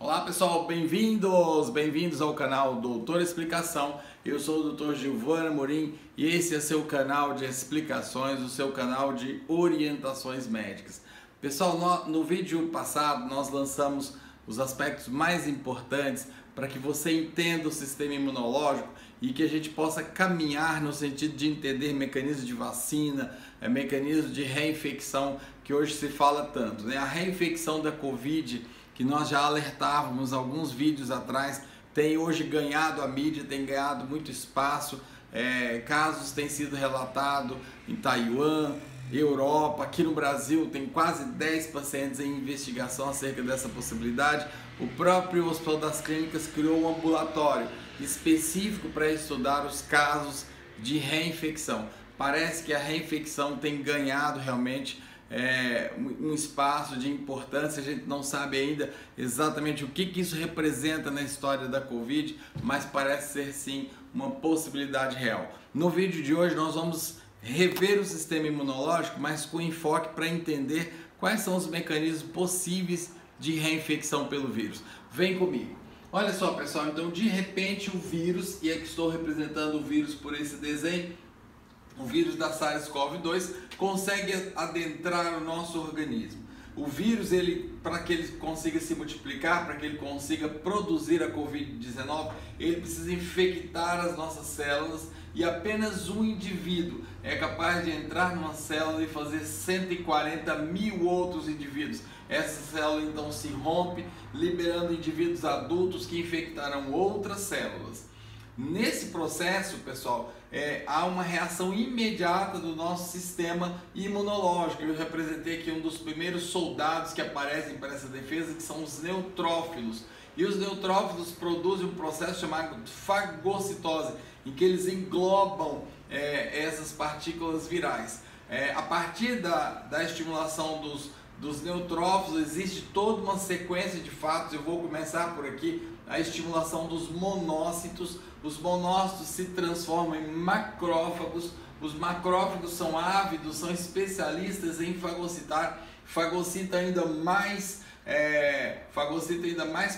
Olá pessoal, bem-vindos ao canal Doutor Explicação. Eu sou o Dr. Gilvan Amorim e esse é seu canal de explicações, o seu canal de orientações médicas. Pessoal, no vídeo passado nós lançamos os aspectos mais importantes para que você entenda o sistema imunológico e que a gente possa caminhar no sentido de entender mecanismos de vacina, mecanismos de reinfecção que hoje se fala tanto, né? A reinfecção da Covid, que nós já alertávamos alguns vídeos atrás, tem hoje ganhado a mídia, tem ganhado muito espaço, casos têm sido relatados em Taiwan, Europa, aqui no Brasil tem quase 10 pacientes em investigação acerca dessa possibilidade. O próprio Hospital das Clínicas criou um ambulatório específico para estudar os casos de reinfecção. Parece que a reinfecção tem ganhado realmente um espaço de importância. A gente não sabe ainda exatamente o que isso representa na história da Covid, mas parece ser sim uma possibilidade real. No vídeo de hoje nós vamos rever o sistema imunológico, mas com enfoque para entender quais são os mecanismos possíveis de reinfecção pelo vírus. Vem comigo. Olha só pessoal, então de repente o vírus, e aqui estou representando o vírus por esse desenho, o vírus da SARS-CoV-2 consegue adentrar o nosso organismo. O vírus, para que ele consiga se multiplicar, para que ele consiga produzir a Covid-19, ele precisa infectar as nossas células e apenas um indivíduo é capaz de entrar numa célula e fazer 140 mil outros indivíduos. Essa célula então se rompe, liberando indivíduos adultos que infectarão outras células. Nesse processo, pessoal, há uma reação imediata do nosso sistema imunológico. Eu representei aqui um dos primeiros soldados que aparecem para essa defesa, que são os neutrófilos. E os neutrófilos produzem um processo chamado fagocitose, em que eles englobam essas partículas virais. A partir da estimulação dos neutrófilos, existe toda uma sequência de fatos. Eu vou começar por aqui. A estimulação dos monócitos. Os monócitos se transformam em macrófagos. Os macrófagos são ávidos, são especialistas em fagocitar. Fagocita ainda mais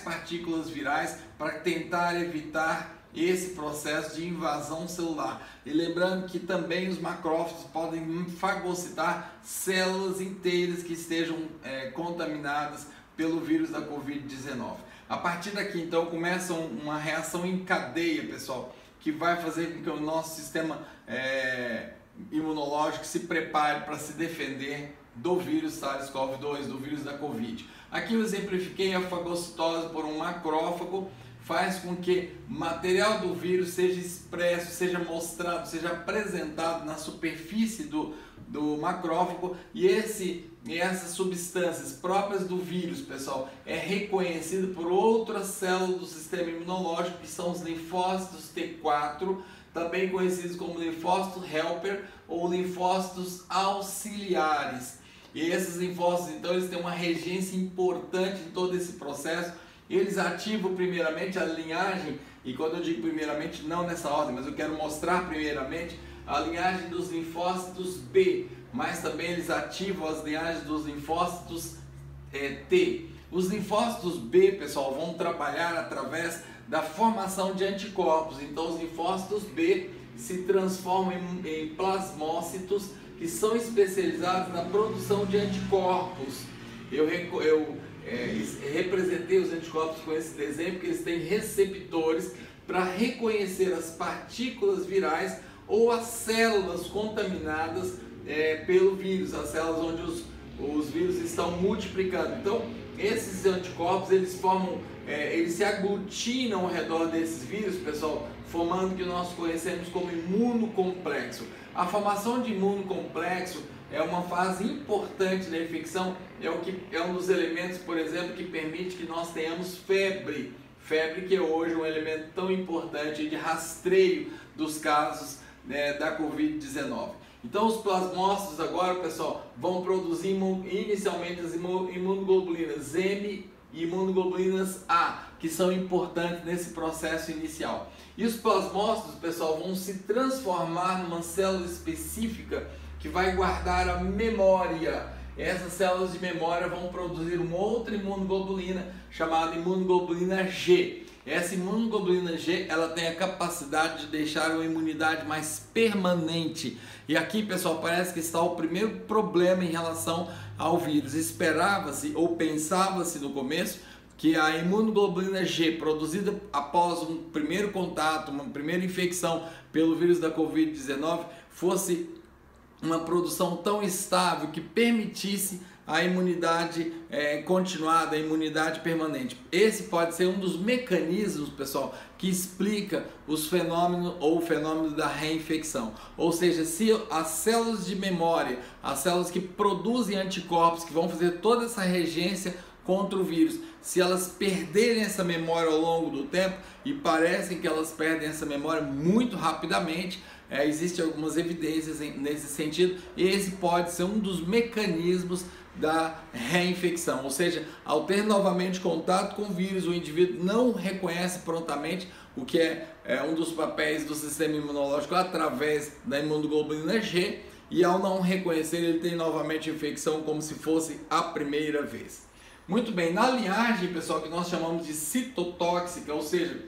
partículas virais para tentar evitar esse processo de invasão celular. E lembrando que também os macrófagos podem fagocitar células inteiras que estejam contaminadas pelo vírus da Covid-19. A partir daqui, então, começa uma reação em cadeia, pessoal, que vai fazer com que o nosso sistema imunológico se prepare para se defender do vírus SARS-CoV-2, do vírus da Covid. Aqui eu exemplifiquei a fagocitose por um macrófago, faz com que o material do vírus seja expresso, seja mostrado, seja apresentado na superfície do macrófago, e essas substâncias próprias do vírus, pessoal, é reconhecido por outras células do sistema imunológico, que são os linfócitos T4, também conhecidos como linfócitos helper ou linfócitos auxiliares. E esses linfócitos, então, eles têm uma regência importante em todo esse processo. Eles ativam primeiramente a linhagem, e quando eu digo primeiramente, não nessa ordem, mas eu quero mostrar primeiramente a linhagem dos linfócitos B, mas também eles ativam as linhagens dos linfócitos T. Os linfócitos B, pessoal, vão trabalhar através da formação de anticorpos. Então os linfócitos B se transformam em plasmócitos, que são especializados na produção de anticorpos. Eu representei os anticorpos com esse desenho porque eles têm receptores para reconhecer as partículas virais ou as células contaminadas pelo vírus, as células onde os vírus estão multiplicando. Então esses anticorpos eles se aglutinam ao redor desses vírus, pessoal, formando o que nós conhecemos como imunocomplexo. A formação de imunocomplexo é uma fase importante da infecção, é um dos elementos, por exemplo, que permite que nós tenhamos febre. Febre que é hoje um elemento tão importante de rastreio dos casos da Covid-19. Então os plasmócitos agora, pessoal, vão produzir inicialmente as imunoglobulinas M e imunoglobulinas A, que são importantes nesse processo inicial. E os plasmócitos, pessoal, vão se transformar numa célula específica que vai guardar a memória. essas células de memória vão produzir uma outra imunoglobulina chamada imunoglobulina G. Essa imunoglobulina G, ela tem a capacidade de deixar uma imunidade mais permanente. E aqui, pessoal, parece que está o primeiro problema em relação ao vírus. Esperava-se ou pensava-se no começo que a imunoglobulina G, produzida após um primeiro contato, uma primeira infecção pelo vírus da Covid-19, fosse uma produção tão estável que permitisse a imunidade continuada, a imunidade permanente. Esse pode ser um dos mecanismos, pessoal, que explica os fenômenos ou o fenômeno da reinfecção. Ou seja, se as células de memória, as células que produzem anticorpos, que vão fazer toda essa regência contra o vírus, se elas perderem essa memória ao longo do tempo, e parecem que elas perdem essa memória muito rapidamente, existem algumas evidências nesse sentido, e esse pode ser um dos mecanismos da reinfecção. Ou seja, ao ter novamente contato com o vírus, o indivíduo não reconhece prontamente, o que é um dos papéis do sistema imunológico através da imunoglobulina G, e ao não reconhecer, ele tem novamente infecção como se fosse a primeira vez. Muito bem, na linhagem, pessoal, que nós chamamos de citotóxica, ou seja,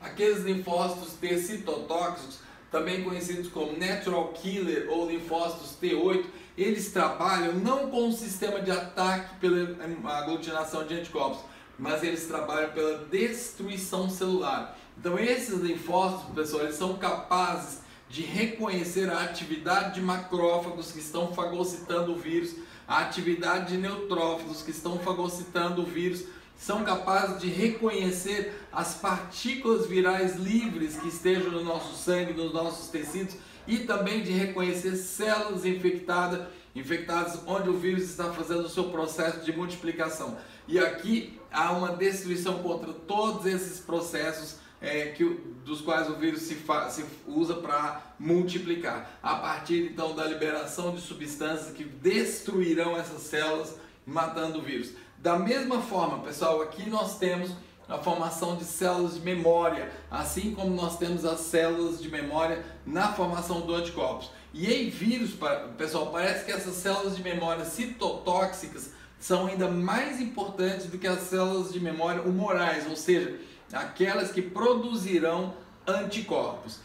aqueles linfócitos T citotóxicos, também conhecidos como natural killer ou linfócitos T8, eles trabalham não com um sistema de ataque pela aglutinação de anticorpos, mas eles trabalham pela destruição celular. Então esses linfócitos, pessoal, eles são capazes de reconhecer a atividade de macrófagos que estão fagocitando o vírus, a atividade de neutrófilos que estão fagocitando o vírus, são capazes de reconhecer as partículas virais livres que estejam no nosso sangue, nos nossos tecidos, e também de reconhecer células infectadas onde o vírus está fazendo o seu processo de multiplicação. E aqui há uma destruição contra todos esses processos dos quais o vírus se usa para multiplicar, a partir então da liberação de substâncias que destruirão essas células, matando o vírus. Da mesma forma, pessoal, aqui nós temos a formação de células de memória, assim como nós temos as células de memória na formação do anticorpos. E em vírus, pessoal, parece que essas células de memória citotóxicas são ainda mais importantes do que as células de memória humorais, ou seja, aquelas que produzirão anticorpos.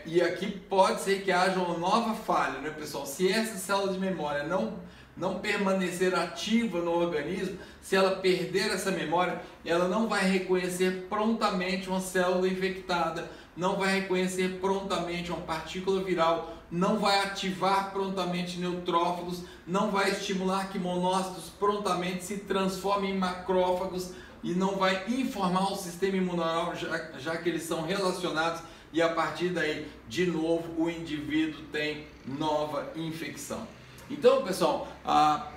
E aqui pode ser que haja uma nova falha, né, pessoal? Se essa célula de memória não permanecer ativa no organismo, se ela perder essa memória, ela não vai reconhecer prontamente uma célula infectada, não vai reconhecer prontamente uma partícula viral, não vai ativar prontamente neutrófilos, não vai estimular que monócitos prontamente se transformem em macrófagos e não vai informar o sistema imunológico, já que eles são relacionados, e a partir daí, de novo, o indivíduo tem nova infecção. Então, pessoal,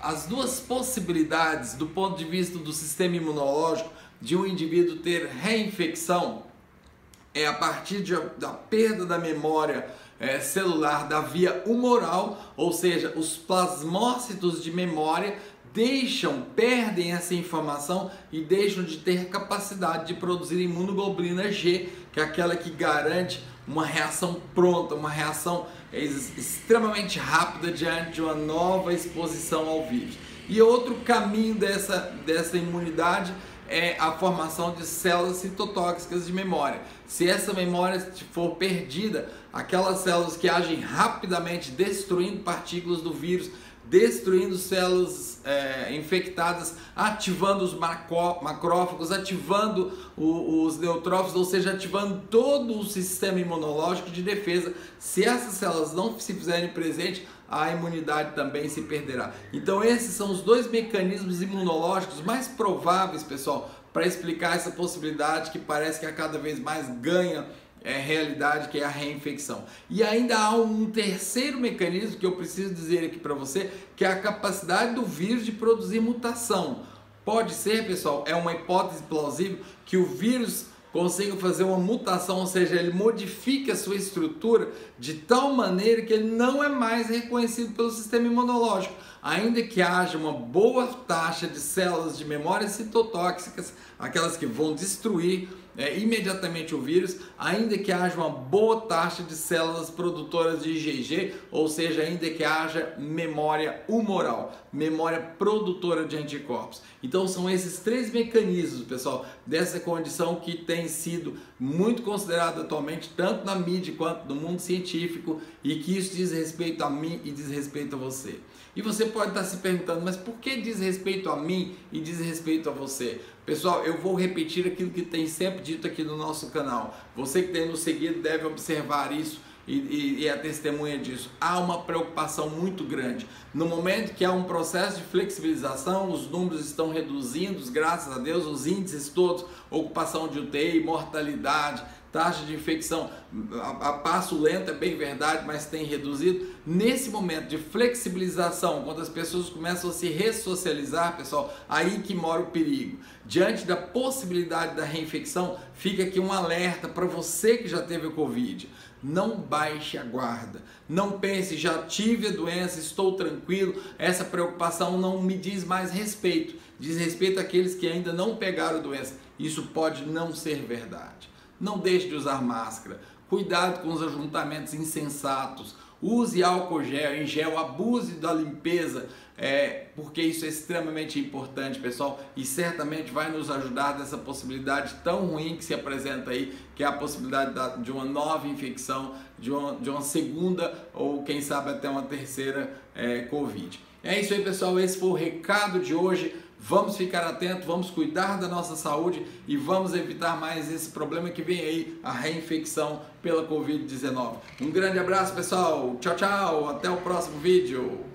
as duas possibilidades do ponto de vista do sistema imunológico de um indivíduo ter reinfecção é a partir da perda da memória celular da via humoral, ou seja, os plasmócitos de memória perdem essa informação e deixam de ter capacidade de produzir imunoglobulina G, que é aquela que garante uma reação pronta, uma reação extremamente rápida diante de uma nova exposição ao vírus. E outro caminho dessa imunidade é a formação de células citotóxicas de memória. Se essa memória for perdida, aquelas células que agem rapidamente destruindo partículas do vírus, destruindo células infectadas, ativando os macrófagos, ativando os neutrófilos, ou seja, ativando todo o sistema imunológico de defesa. Se essas células não se fizerem presente, a imunidade também se perderá. Então esses são os dois mecanismos imunológicos mais prováveis, pessoal, para explicar essa possibilidade que parece que a cada vez mais ganha realidade, que é a reinfecção. E ainda há um terceiro mecanismo que eu preciso dizer aqui para você, que é a capacidade do vírus de produzir mutação. Pode ser, pessoal, é uma hipótese plausível que o vírus consiga fazer uma mutação, ou seja, ele modifica a sua estrutura de tal maneira que ele não é mais reconhecido pelo sistema imunológico. ainda que haja uma boa taxa de células de memória citotóxicas, aquelas que vão destruir imediatamente o vírus, ainda que haja uma boa taxa de células produtoras de IgG, ou seja, ainda que haja memória humoral, memória produtora de anticorpos. Então são esses três mecanismos, pessoal, dessa condição que tem sido muito considerada atualmente, tanto na mídia quanto no mundo científico, e que isso diz respeito a mim e diz respeito a você. E você pode estar se perguntando, mas por que diz respeito a mim e diz respeito a você? Pessoal, eu vou repetir aquilo que tem sempre dito aqui no nosso canal. Você que tem nos seguido deve observar isso e é testemunha disso. Há uma preocupação muito grande. No momento que há um processo de flexibilização, os números estão reduzindo, graças a Deus, os índices todos, ocupação de UTI, mortalidade, taxa de infecção a passo lento, é bem verdade, mas tem reduzido. Nesse momento de flexibilização, quando as pessoas começam a se ressocializar, pessoal, aí que mora o perigo. Diante da possibilidade da reinfecção, fica aqui um alerta para você que já teve o Covid. Não baixe a guarda, não pense, já tive a doença, estou tranquilo, essa preocupação não me diz mais respeito, diz respeito àqueles que ainda não pegaram a doença. Isso pode não ser verdade. Não deixe de usar máscara, cuidado com os ajuntamentos insensatos, use álcool em gel, abuse da limpeza, porque isso é extremamente importante, pessoal, e certamente vai nos ajudar dessa possibilidade tão ruim que se apresenta aí, que é a possibilidade de uma nova infecção, de uma segunda ou quem sabe até uma terceira Covid. É isso aí, pessoal, esse foi o recado de hoje. Vamos ficar atentos, vamos cuidar da nossa saúde e vamos evitar mais esse problema que vem aí, a reinfecção pela Covid-19. Um grande abraço, pessoal. Tchau, tchau. Até o próximo vídeo.